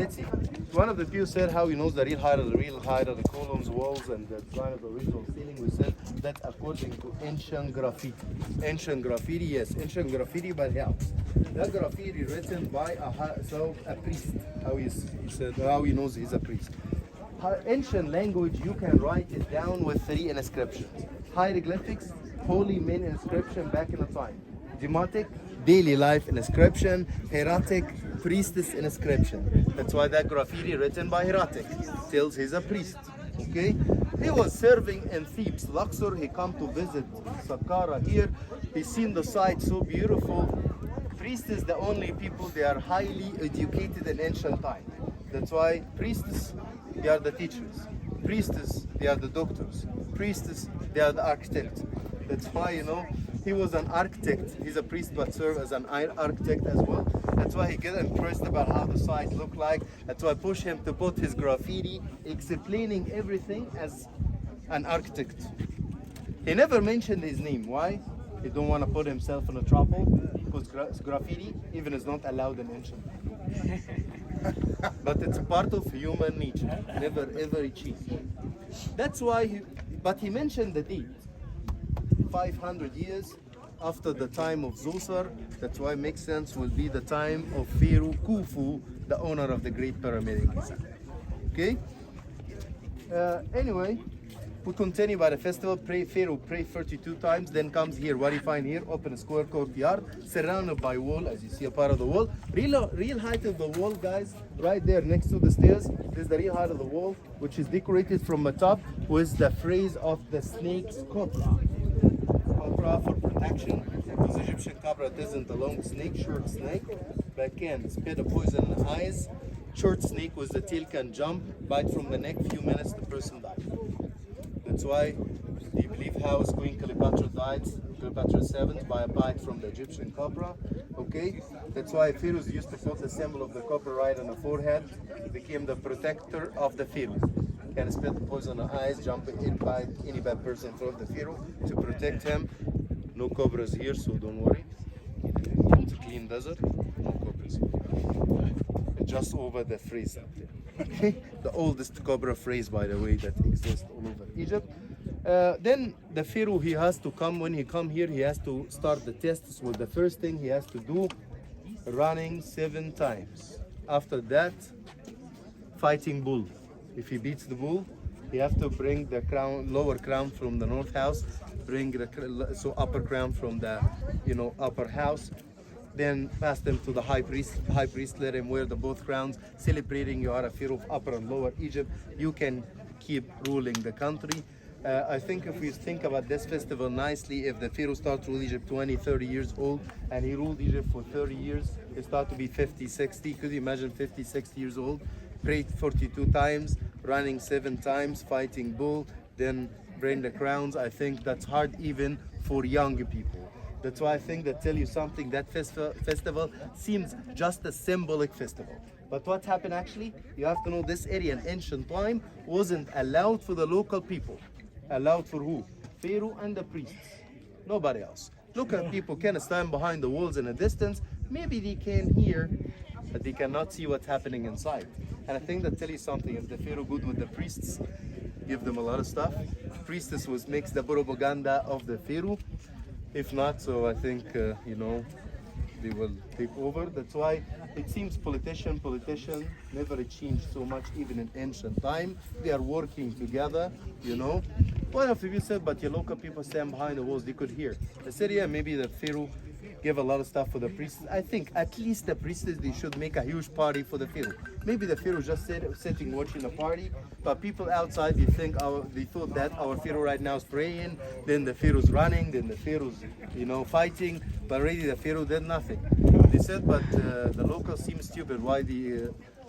let's see. One of the people said how he knows the real height of the columns, walls, and the design of the original ceiling. We said that according to ancient graffiti. Ancient graffiti, yes, ancient graffiti, but how? That graffiti written by a priest. How he said how he knows he's a priest. Ancient language, you can write it down with 3 inscriptions. Hieroglyphics, holy men inscription back in the time. Demotic, daily life inscription. Heretic, priestess inscription. That's why that graffiti written by Heretic tells he's a priest. Okay? He was serving in Thebes, Luxor. He come to visit Sakkara here. He seen the site so beautiful. Priests is the only people, they are highly educated in ancient time. That's why priests, they are the teachers. Priestess, they are the doctors. Priestess, they are the architects. That's why, you know, he was an architect. He's a priest but served as an architect as well. That's why he get impressed about how the site looked like. That's why I push him to put his graffiti explaining everything as an architect. He never mentioned his name. Why? He don't want to put himself in a trouble because graffiti even is not allowed in ancient. But it's a part of human nature. Never ever cheat. That's why he mentioned the date. 500 years after the time of Zoser. That's why it makes sense will be the time of Pharaoh Khufu, the owner of the Great Pyramid in Giza. Okay? Anyway, we continue by the festival. Pharaoh pray 32 times, then comes here. What do you find here? Open square courtyard, surrounded by wall, as you see a part of the wall. Real height of the wall, guys, right there next to the stairs. This is the real height of the wall, which is decorated from the top with the phrase of the snake's cobra. Cobra for protection, because Egyptian cobra isn't a long snake, short snake, but can spit a poison in the eyes. Short snake with the tail can jump, bite from the neck, few minutes, the person dies. That's why they believe how Queen Cleopatra died, Cleopatra VII, by a bite from the Egyptian cobra. Okay, that's why pharaohs used to put the symbol of the cobra right on the forehead. It became the protector of the pharaoh. Can spit the poison in the eyes, jump in, bite any bad person in front of the pharaoh to protect him. No cobras here, so don't worry. It's a clean desert, no cobras here. Just over the phrase up there. Okay, the oldest cobra phrase, by the way, that exists all over Egypt. Then the pharaoh, he has to come, when he come here, he has to start the tests. Well, the first thing he has to do, running 7 times. After that, fighting bull. If he beats the bull, he have to bring the crown, lower crown from the north house, bring the upper crown from the upper house, then pass them to the high priest. High priest let him wear the both crowns, celebrating you are a pharaoh of upper and lower Egypt. You can keep ruling the country. I think if we think about this festival nicely, if the pharaoh starts to rule Egypt 20, 30 years old, and he ruled Egypt for 30 years, he start to be 50, 60. Could you imagine 50, 60 years old? Prayed 42 times, running 7 times, fighting bull, then bring the crowns. I think that's hard even for young people. That's why I think that tell you something, that festival seems just a symbolic festival. But what happened actually, you have to know this area in ancient time wasn't allowed for the local people. Allowed for who? Pharaoh and the priests. Nobody else. Local people can stand behind the walls in a distance. Maybe they can hear, but they cannot see what's happening inside. And I think that tell you something, if the Pharaoh good with the priests, give them a lot of stuff. Priestess makes the propaganda of the Pharaoh. If not, so I think, they will take over. That's why it seems politician never changed so much, even in ancient time. They are working together, One of you said, but your local people stand behind the walls, they could hear. I said, yeah, maybe the Pharaoh give a lot of stuff for the priests. I think at least the priests, they should make a huge party for the Pharaoh. Maybe the Pharaoh just sitting watching the party, but people outside, they thought that our Pharaoh right now is praying, then the Pharaoh's running, then the Pharaoh's fighting, but really the Pharaoh did nothing. They said, but the locals seem stupid. Why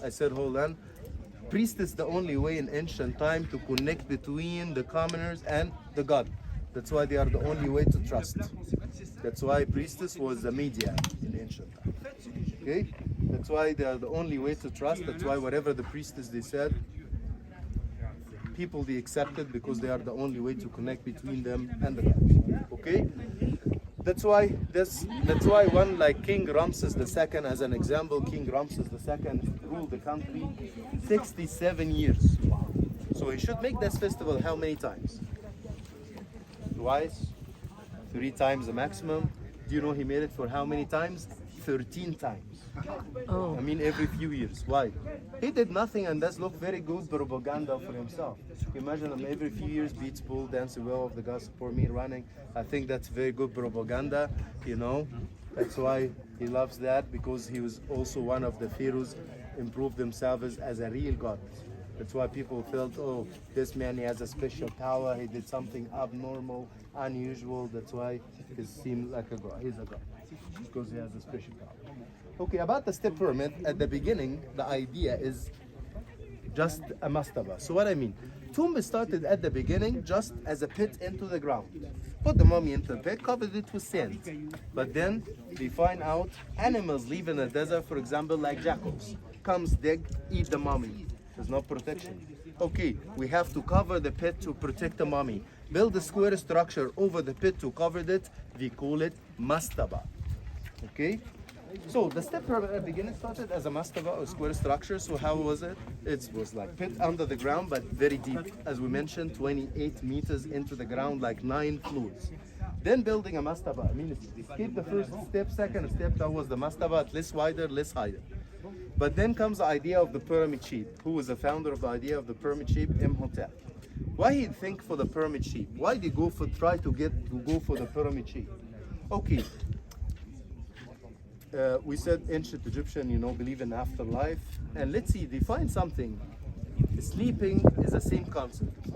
I said, hold on. Priest is the only way in ancient time to connect between the commoners and the God. That's why they are the only way to trust. That's why priestess was the media in ancient time. Okay? That's why they are the only way to trust. That's why whatever the priestess they said, people they accepted because they are the only way to connect between them and the God. Okay? That's why one like King Ramses II, as an example, King Ramses II ruled the country 67 years. So he should make this festival how many times? Twice, 3 times the maximum. Do you know he made it for how many times? 13 times. Oh. I mean, every few years. Why? He did nothing, and that's look very good propaganda for himself. Imagine him every few years beats bull, dance the will of the God, support me running. I think that's very good propaganda, you know. That's why he loves that, because he was also one of the pharaohs improved themselves as a real god. That's why people felt, oh, this man, he has a special power, he did something abnormal, unusual. That's why he seems like a god. He's a god, because he has a special power. Okay, about the step pyramid, at the beginning, the idea is just a mastaba. So what I mean, tomb started at the beginning just as a pit into the ground. Put the mummy into the pit, covered it with sand. But then we find out animals live in the desert, for example, like jackals. Comes, dig, eat the mummy. There's no protection. Okay, we have to cover the pit to protect the mummy. Build a square structure over the pit to cover it. We call it mastaba. Okay? So the step pyramid at the beginning started as a mastaba, or square structure. So how was it? It was like pit under the ground, but very deep. As we mentioned, 28 meters into the ground, like 9 floors. Then building a mastaba. I mean, skip the first step, second step, that was the mastaba, less wider, less higher. But then comes the idea of the pyramid shape. Who was the founder of the idea of the pyramid shape? Imhotep. Why he think for the pyramid shape? Why did he try to go for the pyramid shape? Okay. We said ancient Egyptian, you know, believe in afterlife. And let's see, define something. Sleeping is the same concept.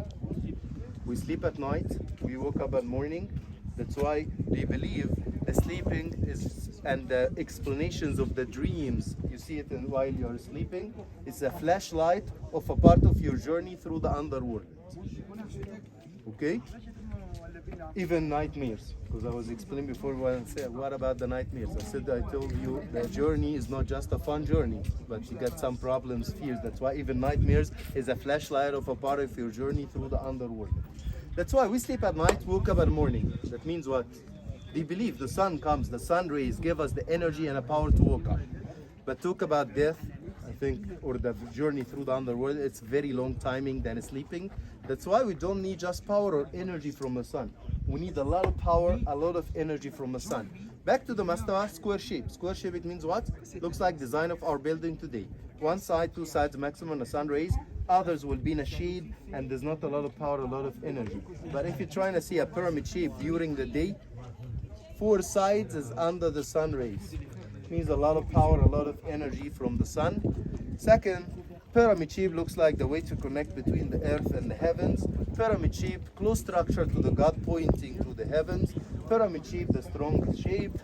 We sleep at night, we woke up at morning. That's why they believe the sleeping is, and the explanations of the dreams, you see it while you're sleeping, it's a flashlight of a part of your journey through the underworld. Okay? Even nightmares, because I was explaining before when I said, what about the nightmares? I told you the journey is not just a fun journey, but you get some problems, fears. That's why even nightmares is a flashlight of a part of your journey through the underworld. That's why we sleep at night, woke up at morning. That means what? They believe the sun comes, the sun rays give us the energy and the power to wake up. But talk about death, I think, or the journey through the underworld, it's very long timing than sleeping. That's why we don't need just power or energy from the sun. We need a lot of power, a lot of energy from the sun. Back to the mastaba, square shape. Square shape, it means what? Looks like design of our building today. One side, 2 sides maximum, the sun rays. Others will be in a shade, and there's not a lot of power, a lot of energy. But if you're trying to see a pyramid shape during the day, 4 sides is under the sun rays. It means a lot of power, a lot of energy from the sun. Second, pyramid shape looks like the way to connect between the earth and the heavens. Pyramid shape, close structure to the God pointing to the heavens. Pyramid shape, the strongest shape.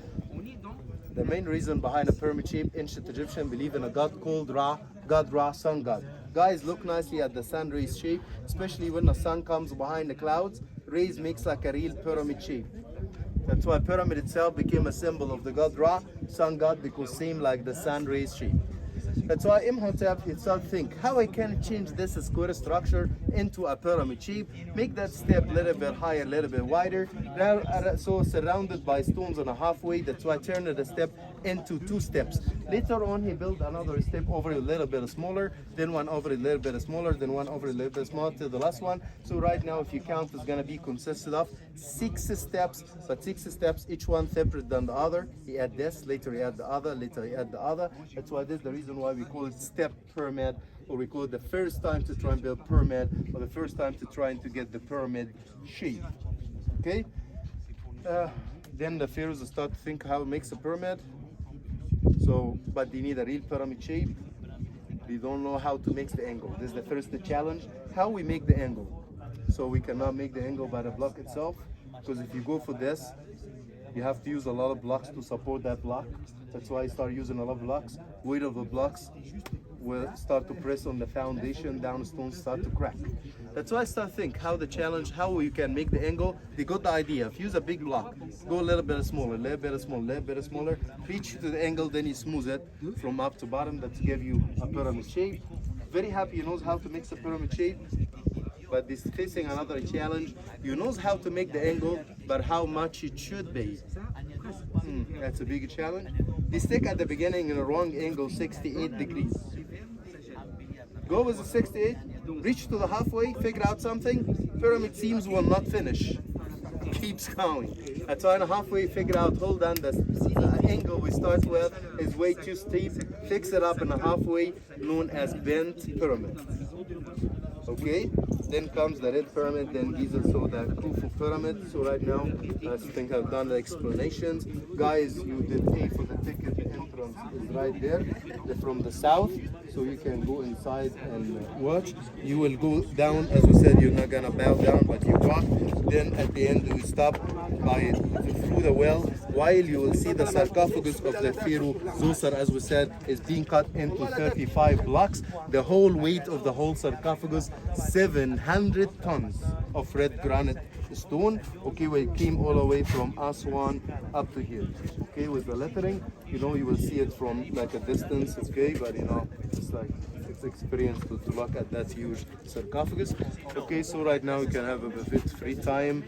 The main reason behind a pyramid shape, ancient Egyptian believe in a god called Ra, God Ra, sun god. Guys, look nicely at the sun rays shape, especially when the sun comes behind the clouds. Rays makes like a real pyramid shape. That's why pyramid itself became a symbol of the god Ra, sun god, because same like the sun rays shape. That's why Imhotep himself think how I can change this square structure into a pyramid shape, make that step a little bit higher, a little bit wider, so surrounded by stones on a halfway. That's why turn the step into 2 steps. Later on he built another step over a little bit smaller, then one over a little bit smaller, then one over a little bit smaller till the last one. So right now if you count, it's gonna be consisted of 6 steps, but 6 steps, each one separate than the other. He add this, later he add the other, later he add the other. That's why this is the reason why we call it step pyramid, or we call it the first time to try and build pyramid, or the first time to trying to get the pyramid shape. Okay? Then the pharaohs start to think how it makes a pyramid. So, but they need a real pyramid shape. They don't know how to make the angle. This is the first challenge. How we make the angle. So we cannot make the angle by the block itself, because if you go for this, you have to use a lot of blocks to support that block. That's why I start using a lot of blocks. Weight of the blocks will start to press on the foundation, down the stones start to crack. That's why I start to think how the challenge, how we can make the angle. They got the idea. If you use a big block, go a little bit smaller, a little bit smaller, a little bit smaller, reach to the angle, then you smooth it from up to bottom. That's give you a pyramid shape. Very happy he knows how to make a pyramid shape. but this facing another challenge. You knows how to make the angle, but how much it should be. That's a big challenge. They stick at the beginning in a wrong angle, 68 degrees. Go with the 68, reach to the halfway, figure out something. Pyramid seams will not finish. Keeps going. At 2.5 halfway, figure out, hold on, the angle we start with is way too steep. Fix it up in a halfway, known as bent pyramid. Okay, then comes the red pyramid, then Giza saw the Khufu pyramid. So right now, I think I've done the explanations. Guys, you did pay for the ticket. The entrance is right there. They're from the south, so you can go inside and watch. You will go down, as we said, you're not gonna bow down, but you walk. Then at the end, we stop by through the well, while you will see the sarcophagus of the Pharaoh Zoser, as we said, is being cut into 35 blocks. The whole weight of the whole sarcophagus, 700 tons of red granite stone. Okay, we came all the way from Aswan up to here. Okay, with the lettering, you know, you will see it from like a distance. Okay, but you know, it's like it's experience to look at that huge sarcophagus. Okay, so right now we can have a bit free time.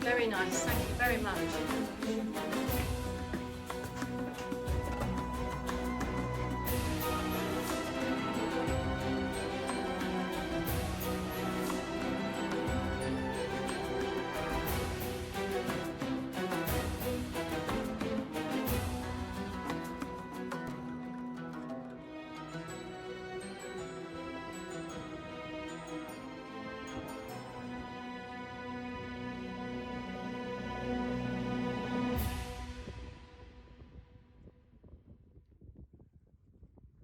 Very nice, thank you very much.